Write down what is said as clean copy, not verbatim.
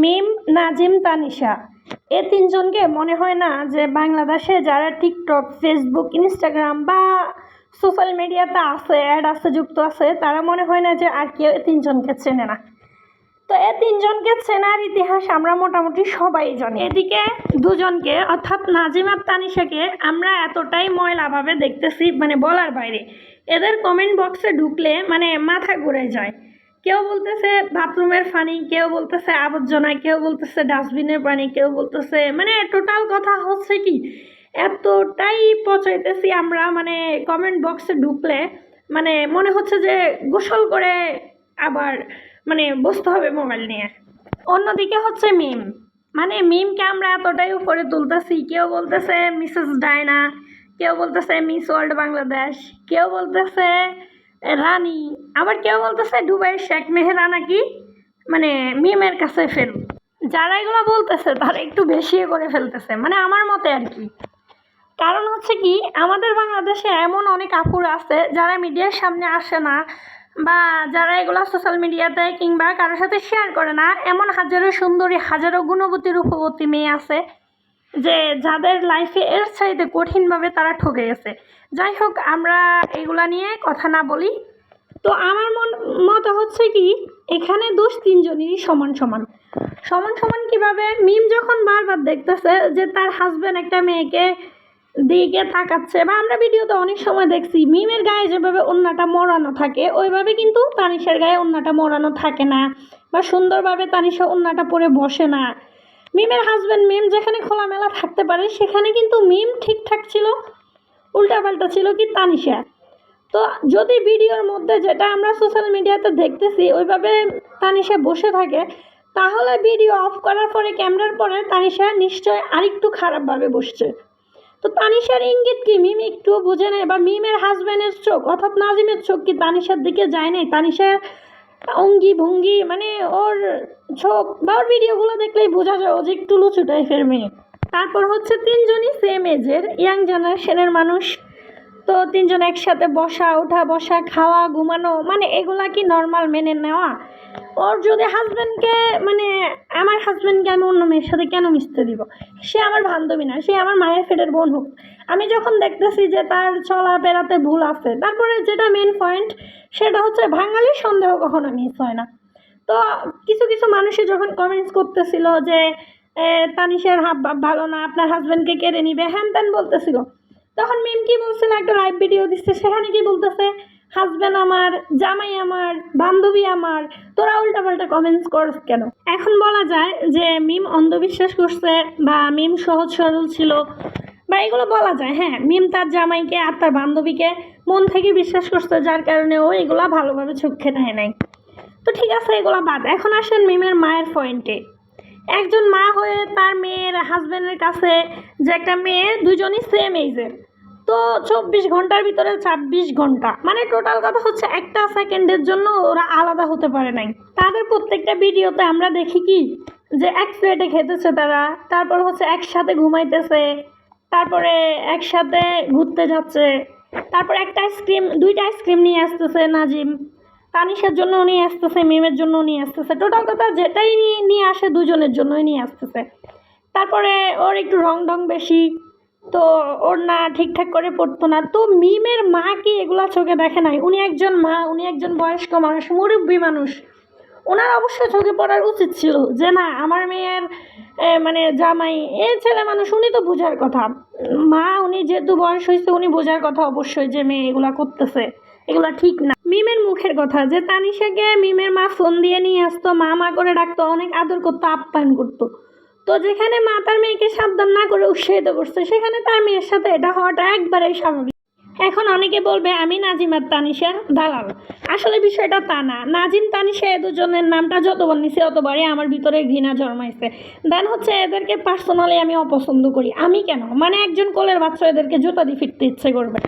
মিম, নাজিম, তানিশা এ তিনজনকে মনে হয় না যে বাংলাদেশে যারা টিকটক, ফেসবুক, ইনস্টাগ্রাম বা সোশ্যাল মিডিয়াতে আছে, অ্যাড আছে, যুক্ত আছে, তারা মনে হয় না যে আর কেউ এ তিনজনকে চেনে না। তো এ তিনজনকে চেনার ইতিহাস আমরা মোটামুটি সবাই জানি। এদিকে দুজনকে অর্থাৎ নাজিম আর তানিশাকে আমরা এতটাই ময়লাভাবে দেখতেছি, মানে বলার বাইরে। এদের কমেন্ট বক্সে ঢুকলে মানে মাথা ঘুরে যায়। কেউ বলতেছে বাথরুমের পানি, কেউ বলতেছে আবর্জনা, কেউ বলতেছে ডাস্টবিনের পানি, কেউ বলতেছে মানে টোটাল কথা হচ্ছে কি এতটাই পচাইতেছি আমরা, মানে কমেন্ট বক্সে ঢুকলে মানে মনে হচ্ছে যে গোসল করে আবার মানে বসতে হবে মোবাইল নিয়ে। অন্যদিকে হচ্ছে মিম, মানে মিমকে আমরা এতটাই উপরে তুলতেছি। কেউ বলতেছে মিসেস ডায়না, কেউ বলতেছে মিস ওয়ার্ল্ড বাংলাদেশ, কেউ বলতেছে রানী, আবার কেউ বলতেছে দুবাইয়ের শেখ মেহেরা নাকি মানে মিমের কাছে ফেল। যারা এগুলো বলতেছে তারা একটু বেশি করে ফেলতেছে, মানে আমার মতে আর কি। কারণ হচ্ছে কি আমাদের বাংলাদেশে এমন অনেক আপুরা আছে যারা মিডিয়ার সামনে আসে না, বা যারা এগুলো সোশ্যাল মিডিয়াতে কিংবা কারোর সাথে শেয়ার করে না। এমন হাজারো সুন্দরী, হাজারো গুণবতী, রূপবতী মেয়ে আছে যে যাদের লাইফে এর চাইতে কঠিনভাবে তারা ঠকে গেছে। যাই হোক, আমরা এগুলা নিয়ে কথা না বলি। তো আমার মত হচ্ছে কি এখানে দোষ তিনজনেরই সমান সমান। সমান সমান কীভাবে? মিম যখন বারবার দেখতেছে যে তার হাজব্যান্ড একটা মেয়েকে দিকে তাকাচ্ছে, বা আমরা ভিডিওতে অনেক সময় দেখছি মিমের গায়ে যেভাবে ওড়নাটা মোড়ানো থাকে ওইভাবে কিন্তু তানিশার গায়ে ওড়নাটা মোড়ানো থাকে না, বা সুন্দরভাবে তানিশা ওড়নাটা পরে বসে না। মিমের হাজব্যান্ড মিম যেখানে খোলামেলা থাকতে পারে সেখানে কিন্তু মিম ঠিকঠাক ছিল, উল্টাপাল্টা ছিল কি তানিশা। তো যদি ভিডিওর মধ্যে যেটা আমরা সোশ্যাল মিডিয়াতে দেখতেছি ওইভাবে তানিশা বসে থাকে, তাহলে ভিডিও অফ করার পরে, ক্যামেরার পরে তানিশা নিশ্চয় আরেকটু খারাপভাবে বসছে। তো তানিশার ইঙ্গিত কি মিম একটু বুঝে নেয়, বা মিমের হাজব্যান্ডের চোখ অর্থাৎ নাজিমের চোখ কি তানিশার দিকে যায় নাই? তানিশার অঙ্গি ভঙ্গি মানে ওর চোখ বা ওর ভিডিওগুলো দেখলেই বোঝা যায় ও যে একটু লুচু টাইপের মেয়ে। তারপর হচ্ছে তিনজনই সেম এজের, ইয়াং জেনারেশনের মানুষ। তো তিনজন একসাথে বসা, ওঠা বসা, খাওয়া, ঘুমানো, মানে এগুলা কি নর্মাল মেনে নেওয়া? ওর যদি হাজব্যান্ডকে মানে আমার হাজব্যান্ডকে আমি অন্য মেয়ের সাথে কেন মিশতে দিব? সে আমার বান্ধবী না, সে আমার মায়ের পেটের বোন হোক। আমি যখন দেখতেছি যে তার চলাফেরাতে ভুল আছে, তারপরে যেটা মেন পয়েন্ট সেটা হচ্ছে বাঙালির সন্দেহ কখনো মিস হয় না। তো কিছু কিছু মানুষে যখন কমেন্টস করতেছিল যে তানিশার হাব ভালো না, আপনার হাজব্যান্ডকে কেড়ে নিবে, হ্যান ত্যান বলতেছিল, তখন মিম কি বলছিল, একটা লাইভ ভিডিও দিচ্ছে, সেখানে কি বলতেছে হাজব্যান্ড আমার, জামাই আমার, বান্ধবী আমার, তোরা উল্টাপাল্টা কমেন্টস করস কেন? এখন বলা যায় যে মিম অন্ধবিশ্বাস করছে, বা মিম সহজ সরল ছিল, বা এগুলো বলা যায়। হ্যাঁ, মিম তার জামাইকে আর তার বান্ধবীকে মন থেকে বিশ্বাস করছে, যার কারণে ও এগুলা ভালোভাবে চোখে নেয় নাই। তো ঠিক আছে, এগুলো বাদ। এখন আসেন মিমের মায়ের পয়েন্টে। একজন মা হয়ে তার মেয়ের হাজব্যান্ডের কাছে, যে একটা মেয়ে, দুজনই সেম এজের, তো 24 ঘন্টার ভিতরে 26 ঘন্টা, মানে টোটাল কথা হচ্ছে একটা সেকেন্ডের জন্য ওরা আলাদা হতে পারে নাই। তাদের প্রত্যেকটা ভিডিওতে আমরা দেখি কি যে এক প্লেটে খেতেছে তারা, তারপর হচ্ছে একসাথে ঘুমাইতেছে, তারপরে একসাথে ঘুরতে যাচ্ছে, তারপর একটা আইসক্রিম, দুইটা আইসক্রিম নিয়ে আসতেছে নাজিম, তানিশার জন্য নিয়ে আসতেছে, মিমের জন্য নিয়ে আসতেছে। টোটাল কথা যেটাই নিয়ে আসে দুজনের জন্যই নিয়ে আসতেছে। তারপরে ওর একটু রং ঢং বেশি, তো ওর না ঠিকঠাক করে পড়তো না। তো মিমের মা কি এগুলা চোখে দেখে নাই? উনি একজন মা, উনি একজন বয়স্ক মানুষ, মুরব্বী মানুষ, ওনার অবশ্যই চোখে পড়ার উচিত ছিল যে না, আমার মেয়ের মানে জামাই এ ছেলে মানুষ, উনি তো বোঝার কথা। মা, উনি যেহেতু বয়স হয়েছে, উনি বোঝার কথা অবশ্যই যে মেয়ে এগুলা করতেছে, এগুলা ঠিক না। মিমের মুখের কথা যে তানিশাকে মিমের মা ফোন দিয়ে নিয়ে আসতো, মা মা করে ডাকতো, অনেক আদর করতো, আপ্যায়ন করতো। তো যেখানে মা তার মেয়েকে সাবধান না করে উৎসাহিত করছে, সেখানে তার মেয়ের সাথে এটা হওয়াটা একবারেই স্বাভাবিক। এখন অনেকে বলবে আমি নাজিম আর তানিশার দালাল। আসলে বিষয়টা তা না। নাজিম তানিশা এ দুজনের নামটা যতবার নিছে ততবারই আমার ভিতরে ঘৃণা জন্মাইছে। দেন হচ্ছে এদেরকে পার্সোনালি আমি অপছন্দ করি। আমি কেন, মানে একজন কোলের বাচ্চা এদেরকে জুতা দিয়ে ফিরতে ইচ্ছে করবে।